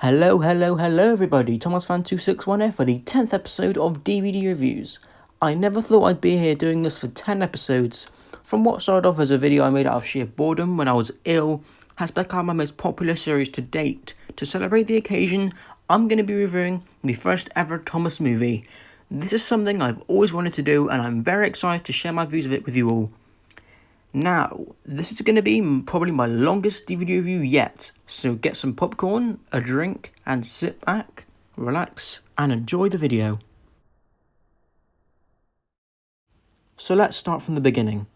Hello everybody, Thomas261 here for the 10th episode of DVD Reviews. I never thought I'd be here doing this for 10 episodes. From what started off as a video I made out of sheer boredom when I was ill, has become my most popular series to date. To celebrate the occasion, I'm going to be reviewing the first ever Thomas movie. This is something I've always wanted to do and I'm very excited to share my views of it with you all. Now, this is going to be probably my longest DVD review yet, so get some popcorn, a drink, and sit back, relax, and enjoy the video. So let's start from the beginning.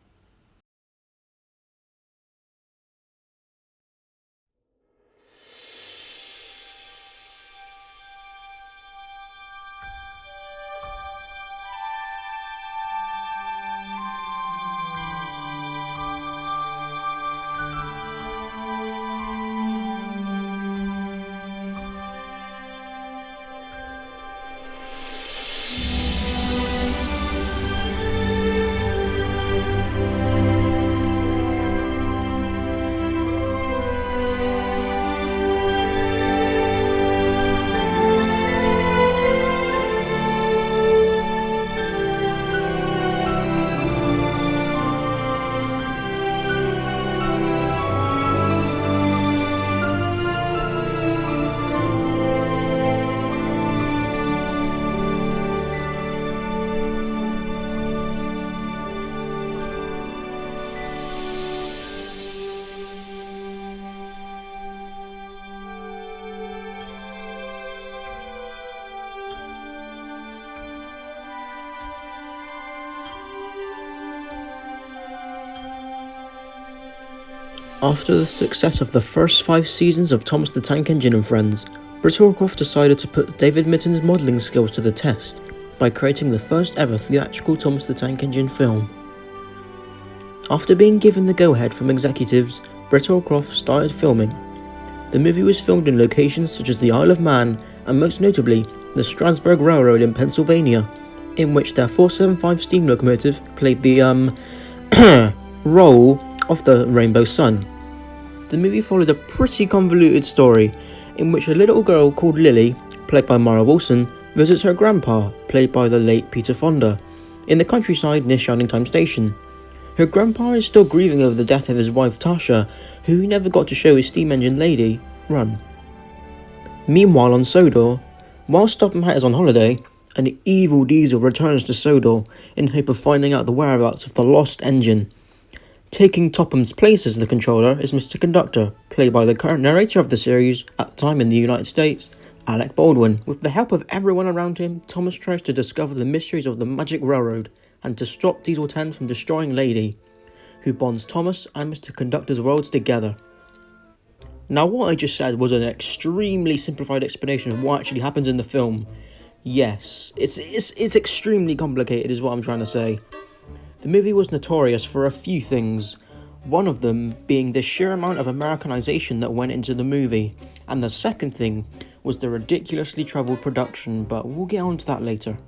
After the success of the first 5 seasons of Thomas the Tank Engine and Friends, Brittlecroft decided to put David Mitten's modelling skills to the test by creating the first ever theatrical Thomas the Tank Engine film. After being given the go-ahead from executives, Brittlecroft started filming. The movie was filmed in locations such as the Isle of Man and most notably the Strasburg Railroad in Pennsylvania, in which their 475 steam locomotive played the role of the Rainbow Sun. The movie followed a pretty convoluted story in which a little girl called Lily, played by Mara Wilson, visits her grandpa, played by the late Peter Fonda, in the countryside near Shining Time Station. Her grandpa is still grieving over the death of his wife Tasha, who he never got to show his steam engine lady run. Meanwhile on Sodor, while Stoppenhat is on holiday, an evil diesel returns to Sodor in hope of finding out the whereabouts of the lost engine. Taking Topham's place as the controller is Mr. Conductor, played by the current narrator of the series, at the time in the United States, Alec Baldwin. With the help of everyone around him, Thomas tries to discover the mysteries of the Magic Railroad and to stop Diesel 10 from destroying Lady, who bonds Thomas and Mr. Conductor's worlds together. Now what I just said was an extremely simplified explanation of what actually happens in the film. Yes, it's extremely complicated is what I'm trying to say. The movie was notorious for a few things, one of them being the sheer amount of Americanization that went into the movie, and the second thing was the ridiculously troubled production, but we'll get on to that later.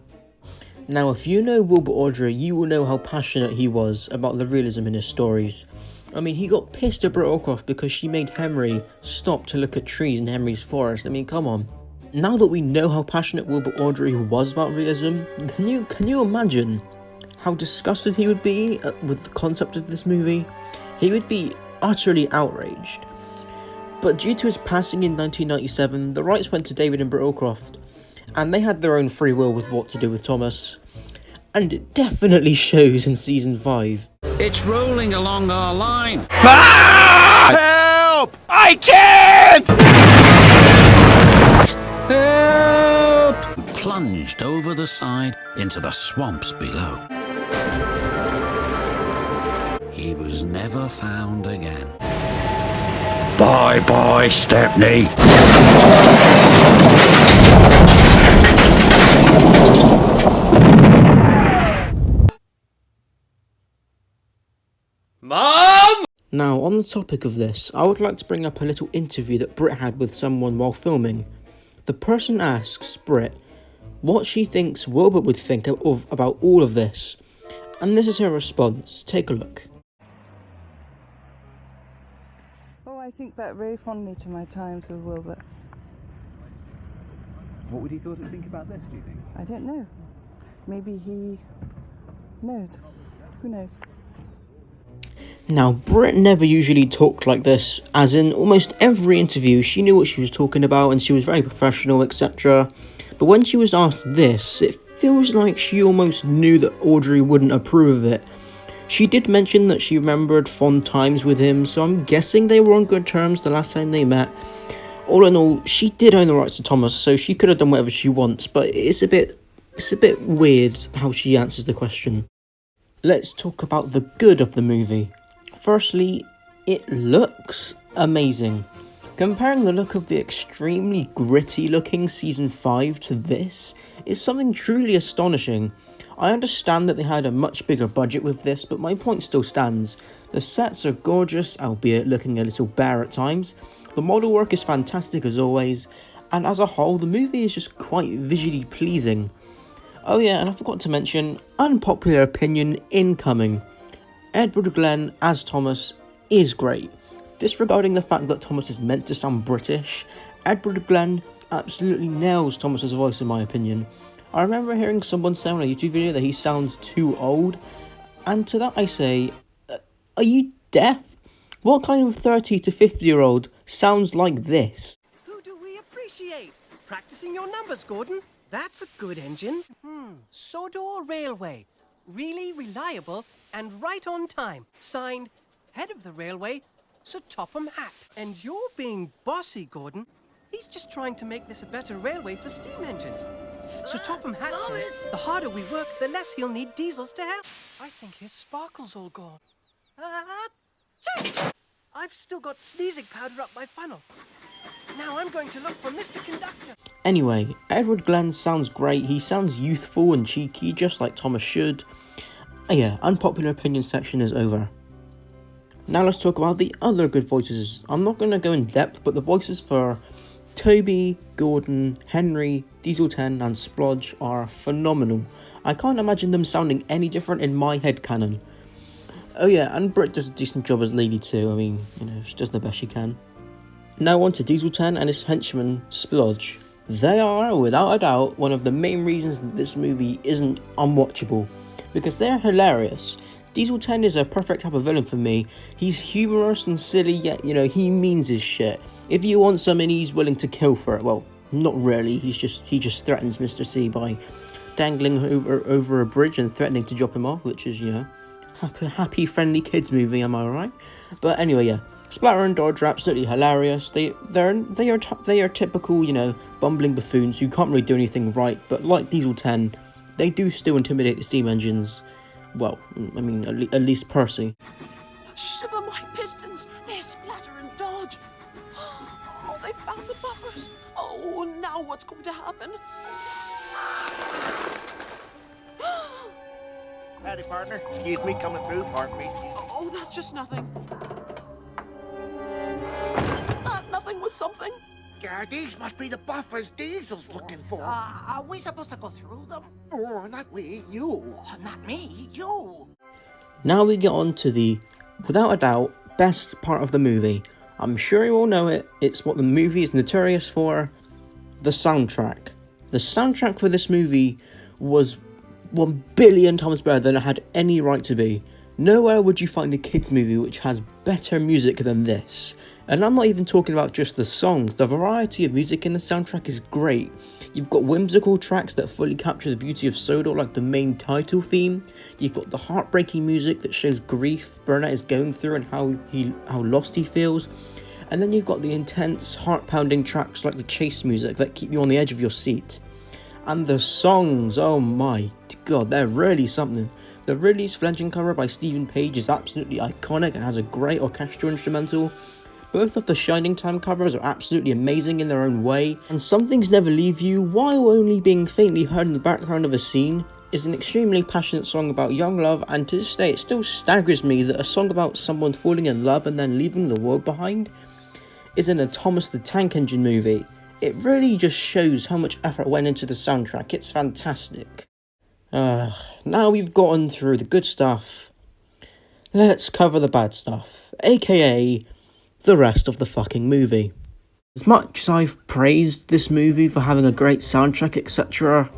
Now if you know Wilbur Audrey, you will know how passionate he was about the realism in his stories. I mean, he got pissed at Brittlecroft because she made Henry stop to look at trees in Henry's forest. I mean, come on. Now that we know how passionate Wilbur Audrey was about realism, can you imagine how disgusted he would be with the concept of this movie? He would be utterly outraged. But due to his passing in 1997, the rights went to David and Brittlecroft, and they had their own free will with what to do with Thomas. And it definitely shows in season 5. It's rolling along our line. Ah! Help! I can't! Help! Plunged over the side into the swamps below. He was never found again. Bye-bye, Stepney. Mom! Now, on the topic of this, I would like to bring up a little interview that Brit had with someone while filming. The person asks Brit what she thinks Wilbur would think about all of this. And this is her response. Take a look. Oh, I think back very fondly to my times with Wilbur. What would he think about this, do you think? I don't know. Maybe he knows. Who knows? Now, Brit never usually talked like this, as in almost every interview she knew what she was talking about and she was very professional, etc. But when she was asked this, it feels like she almost knew that Audrey wouldn't approve of it. She did mention that she remembered fond times with him, so I'm guessing they were on good terms the last time they met. All in all, she did own the rights to Thomas, so she could have done whatever she wants, but it's a bit weird how she answers the question. Let's talk about the good of the movie. Firstly, it looks amazing. Comparing the look of the extremely gritty looking season 5 to this is something truly astonishing. I understand that they had a much bigger budget with this, but my point still stands. The sets are gorgeous, albeit looking a little bare at times. The model work is fantastic as always, and as a whole, the movie is just quite visually pleasing. Oh yeah, and I forgot to mention, unpopular opinion incoming. Edward Glenn as Thomas is great. Disregarding the fact that Thomas is meant to sound British, Edward Glenn absolutely nails Thomas's voice in my opinion. I remember hearing someone say on a YouTube video that he sounds too old, and to that I say, are you deaf? What kind of 30 to 50-year-old sounds like this? Who do we appreciate? Practicing your numbers, Gordon. That's a good engine. Sodor Railway. Really reliable and right on time. Signed, head of the railway, Sir Topham Hatt. And you're being bossy, Gordon. He's just trying to make this a better railway for steam engines. Sir Topham Hatt says the harder we work, the less he'll need diesels to help. I think his sparkle's all gone. I've still got sneezing powder up my funnel. Now I'm going to look for Mr. Conductor. Anyway, Edward Glenn sounds great. He sounds youthful and cheeky, just like Thomas should. Yeah, unpopular opinion section is over. Now let's talk about the other good voices. I'm not going to go in depth, but the voices for Toby, Gordon, Henry, Diesel 10 and Splodge are phenomenal. I can't imagine them sounding any different in my headcanon. Oh yeah, and Britt does a decent job as Lady too. I mean, she does the best she can. Now on to Diesel 10 and his henchman, Splodge. They are, without a doubt, one of the main reasons that this movie isn't unwatchable, because they're hilarious. Diesel 10 is a perfect type of villain for me. He's humorous and silly, yet, he means his shit. If you want something he's willing to kill for it, well, not really, he just threatens Mr. C by dangling over a bridge and threatening to drop him off, which is, happy friendly kids movie, am I right? But anyway, yeah, Splatter and Dodge are absolutely hilarious. They are typical, bumbling buffoons who can't really do anything right, but like Diesel 10, they do still intimidate the steam engines. Well, I mean, at least Percy. Shiver my pistons! There's Splatter and Dodge! Oh, they found the buffers! Oh, now what's going to happen? Howdy, partner. Excuse me, coming through. Pardon me. Oh, that's just nothing. Nothing was something. Yeah, these must be the buffers Diesel's looking for. Are we supposed to go through them? Oh, not we, you. Oh, not me, you. Now we get on to the, without a doubt, best part of the movie. I'm sure you all know it. It's what the movie is notorious for. The soundtrack. The soundtrack for this movie was 1 billion times better than it had any right to be. Nowhere would you find a kids movie which has better music than this. And I'm not even talking about just the songs. The variety of music in the soundtrack is great. You've got whimsical tracks that fully capture the beauty of Sodor, like the main title theme. You've got the heartbreaking music that shows grief Burnett is going through and how lost he feels. And then you've got the intense, heart-pounding tracks like the chase music that keep you on the edge of your seat. And the songs, oh my god, they're really something. The Ridley's Fledgling cover by Stephen Page is absolutely iconic and has a great orchestral instrumental. Both of the Shining Time covers are absolutely amazing in their own way, and Some Things Never Leave You, while only being faintly heard in the background of a scene, is an extremely passionate song about young love, and to this day it still staggers me that a song about someone falling in love and then leaving the world behind is in a Thomas the Tank Engine movie. It really just shows how much effort went into the soundtrack. It's fantastic. Now we've gotten through the good stuff, let's cover the bad stuff, aka the rest of the fucking movie. As much as I've praised this movie for having a great soundtrack, etc.,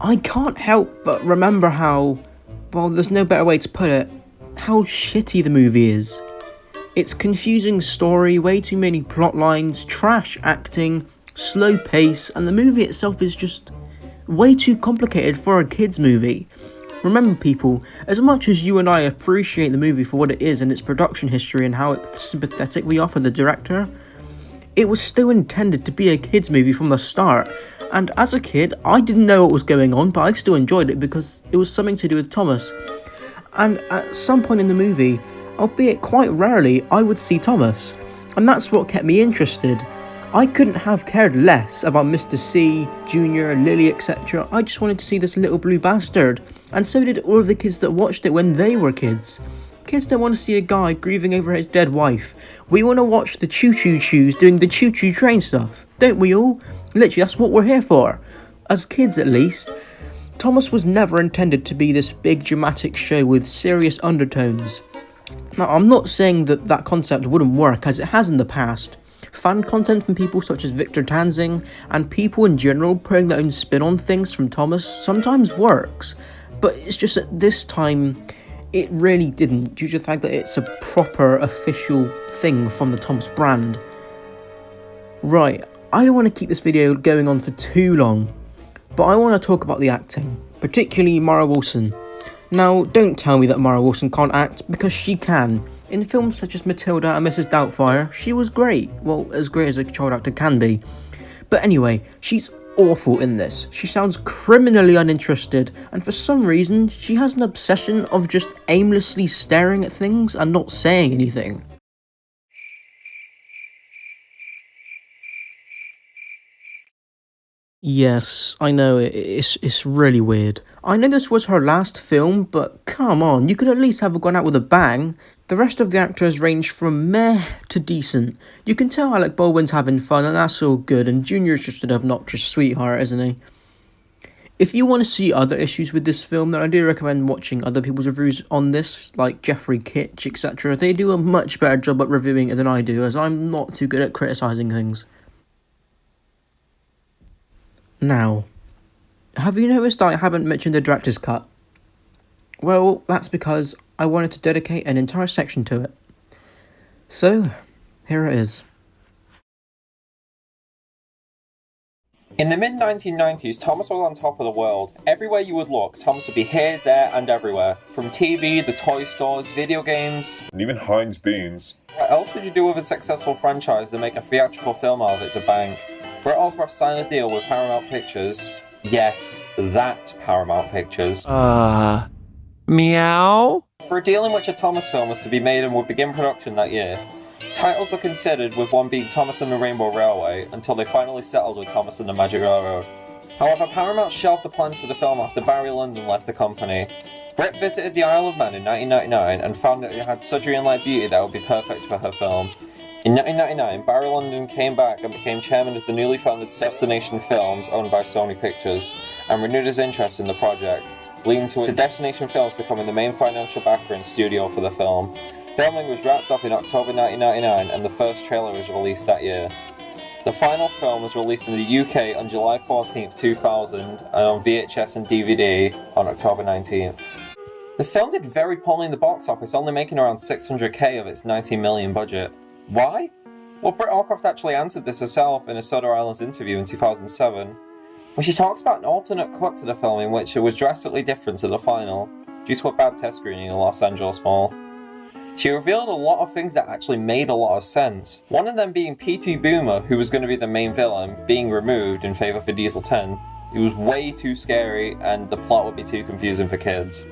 I can't help but remember how, well, there's no better way to put it, how shitty the movie is. It's confusing story, way too many plot lines, trash acting, slow pace, and the movie itself is just way too complicated for a kids movie. Remember people, as much as you and I appreciate the movie for what it is and its production history and how sympathetic we are for the director, it was still intended to be a kids movie from the start. And as a kid, I didn't know what was going on, but I still enjoyed it because it was something to do with Thomas. And at some point in the movie, albeit quite rarely, I would see Thomas, and that's what kept me interested. I couldn't have cared less about Mr. C, Junior, Lily, etc. I just wanted to see this little blue bastard, and so did all of the kids that watched it when they were kids. Kids don't want to see a guy grieving over his dead wife. We want to watch the choo-choo-choos doing the choo-choo train stuff, don't we all? Literally, that's what we're here for. As kids, at least. Thomas was never intended to be this big dramatic show with serious undertones. Now, I'm not saying that that concept wouldn't work, as it has in the past. Fan content from people such as Victor Tanzing, and people in general putting their own spin on things from Thomas sometimes works, but it's just at this time, it really didn't, due to the fact that it's a proper official thing from the Thomas brand. Right, I don't want to keep this video going on for too long, but I want to talk about the acting, particularly Mara Wilson. Now, don't tell me that Mara Wilson can't act, because she can. In films such as Matilda and Mrs. Doubtfire, she was great. Well, as great as a child actor can be. But anyway, she's awful in this. She sounds criminally uninterested, and for some reason, she has an obsession of just aimlessly staring at things and not saying anything. Yes, I know, it's really weird. I know this was her last film, but come on, you could at least have gone out with a bang. The rest of the actors range from meh to decent. You can tell Alec Baldwin's having fun and that's all good, and Junior's just an obnoxious sweetheart, isn't he? If you want to see other issues with this film, then I do recommend watching other people's reviews on this, like Jeffrey Kitch, etc. They do a much better job at reviewing it than I do, as I'm not too good at criticising things. Now, have you noticed I haven't mentioned the director's cut? Well, that's because I wanted to dedicate an entire section to it. So, here it is. In the mid-1990s, Thomas was on top of the world. Everywhere you would look, Thomas would be here, there, and everywhere. From TV, the toy stores, video games, and even Heinz Beans. What else would you do with a successful franchise than make a theatrical film out of it to bank? Brett Allcroft signed a deal with Paramount Pictures. Yes, that Paramount Pictures. Meow? For a deal in which a Thomas film was to be made and would begin production that year. Titles were considered, with one being Thomas and the Rainbow Railway, until they finally settled with Thomas and the Magic Railroad. However, Paramount shelved the plans for the film after Barry Lyndon left the company. Brett visited the Isle of Man in 1999 and found that it had Sudbury-like beauty that would be perfect for her film. In 1999, Barry Lyndon came back and became chairman of the newly founded Destination Films, owned by Sony Pictures, and renewed his interest in the project, leading to Destination Films becoming the main financial backer and studio for the film. Filming was wrapped up in October 1999, and the first trailer was released that year. The final film was released in the UK on July 14th, 2000, and on VHS and DVD on October 19th. The film did very poorly in the box office, only making around $600k of its $19 million budget. Why? Well, Britt Allcroft actually answered this herself in a Soda Islands interview in 2007, where she talks about an alternate cut to the film in which it was drastically different to the final, due to a bad test screening in Los Angeles Mall. She revealed a lot of things that actually made a lot of sense, one of them being P.T. Boomer, who was going to be the main villain, being removed in favour for Diesel 10. He was way too scary and the plot would be too confusing for kids.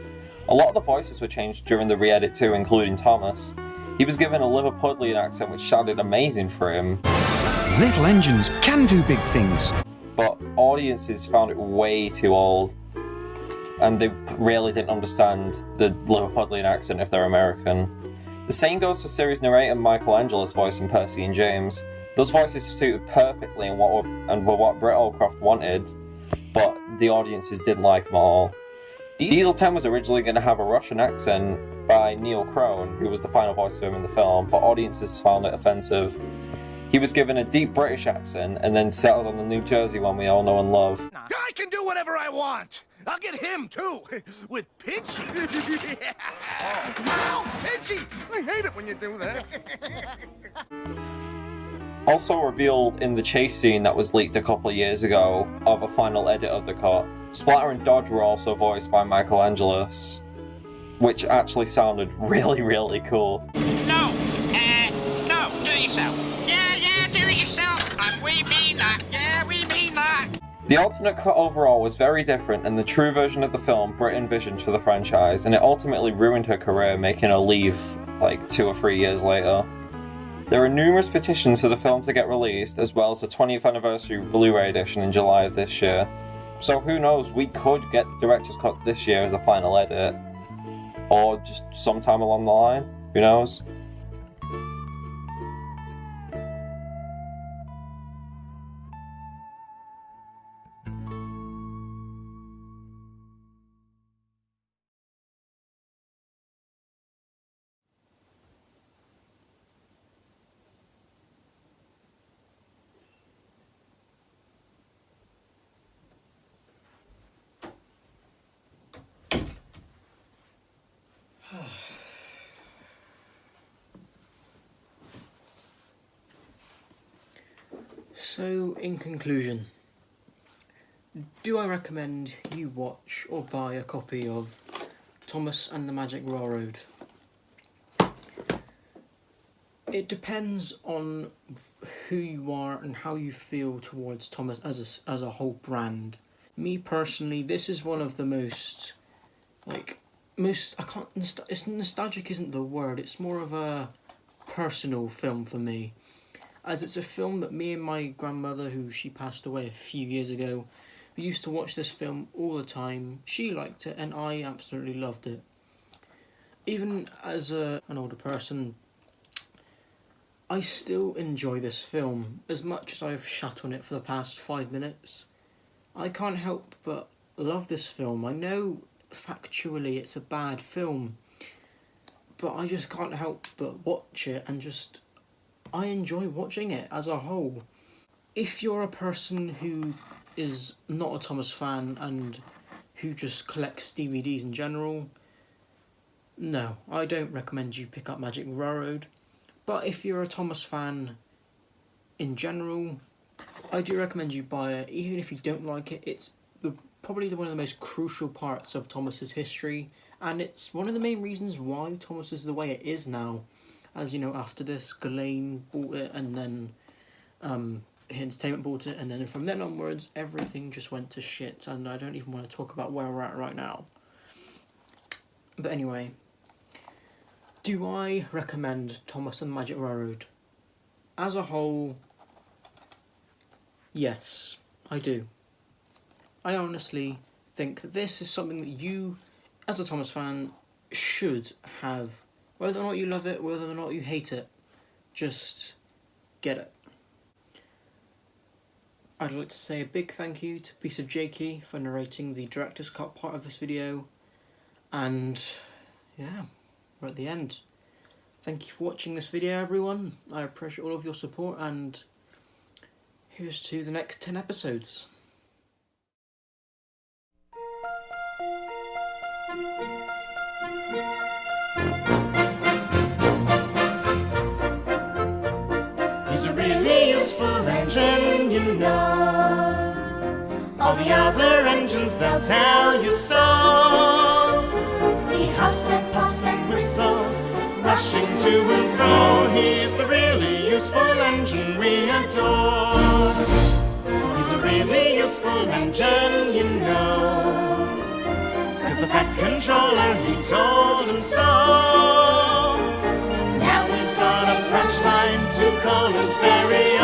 A lot of the voices were changed during the re-edit too, including Thomas. He was given a Liverpudlian accent which sounded amazing for him. Little engines can do big things. But audiences found it way too old. And they really didn't understand the Liverpudlian accent if they're American. The same goes for series narrator Michelangelo's voice in Percy and James. Those voices suited perfectly and were what Britt Allcroft wanted, but the audiences didn't like them all. Diesel 10 was originally going to have a Russian accent by Neil Crone, who was the final voice of him in the film, but audiences found it offensive. He was given a deep British accent and then settled on the New Jersey one we all know and love. I can do whatever I want. I'll get him, too, with Pinchy. Ow, Pinchy! I hate it when you do that. Also revealed in the chase scene that was leaked a couple of years ago of a final edit of the cut, Splatter and Dodge were also voiced by Michael Angelis, which actually sounded really, really cool. No, do it yourself. Yeah, do it yourself. And we mean that. Yeah, we mean that. The alternate cut overall was very different than the true version of the film Brit envisioned for the franchise, and it ultimately ruined her career, making her leave like 2 or 3 years later. There are numerous petitions for the film to get released, as well as the 20th anniversary Blu-ray edition in July of this year. So who knows, we could get the director's cut this year as a final edit. Or just sometime along the line, who knows? So, in conclusion, do I recommend you watch or buy a copy of Thomas and the Magic Railroad? It depends on who you are and how you feel towards Thomas as a whole brand. Me personally, this is one of the most nostalgic isn't the word, it's more of a personal film for me, as it's a film that me and my grandmother, who she passed away a few years ago, we used to watch this film all the time. She liked it and I absolutely loved it. Even as an older person, I still enjoy this film as much as I've shat on it for the past 5 minutes. I can't help but love this film. I know factually it's a bad film, but I just can't help but watch it and I enjoy watching it as a whole. If you're a person who is not a Thomas fan and who just collects DVDs in general, no, I don't recommend you pick up Magic Railroad. But if you're a Thomas fan in general, I do recommend you buy it. Even if you don't like it, it's probably one of the most crucial parts of Thomas's history, and it's one of the main reasons why Thomas is the way it is now. As you know, after this, Ghislaine bought it, and then Entertainment bought it, and then from then onwards, everything just went to shit, and I don't even want to talk about where we're at right now. But anyway, do I recommend Thomas and the Magic Railroad? As a whole, yes, I do. I honestly think that this is something that you, as a Thomas fan, should have. Whether or not you love it, whether or not you hate it, just get it. I'd like to say a big thank you to Piece of Jakey for narrating the director's cut part of this video. And yeah, we're at the end. Thank you for watching this video, everyone. I appreciate all of your support, and here's to the next 10 episodes. He's a really useful engine, you know. All the other engines, they'll tell you so. He huffs and puffs and whistles, rushing to and fro. He's the really useful engine we adore. He's a really useful engine, you know. 'Cause the Fat Controller, he told him so. Now he's got a punchline to call his very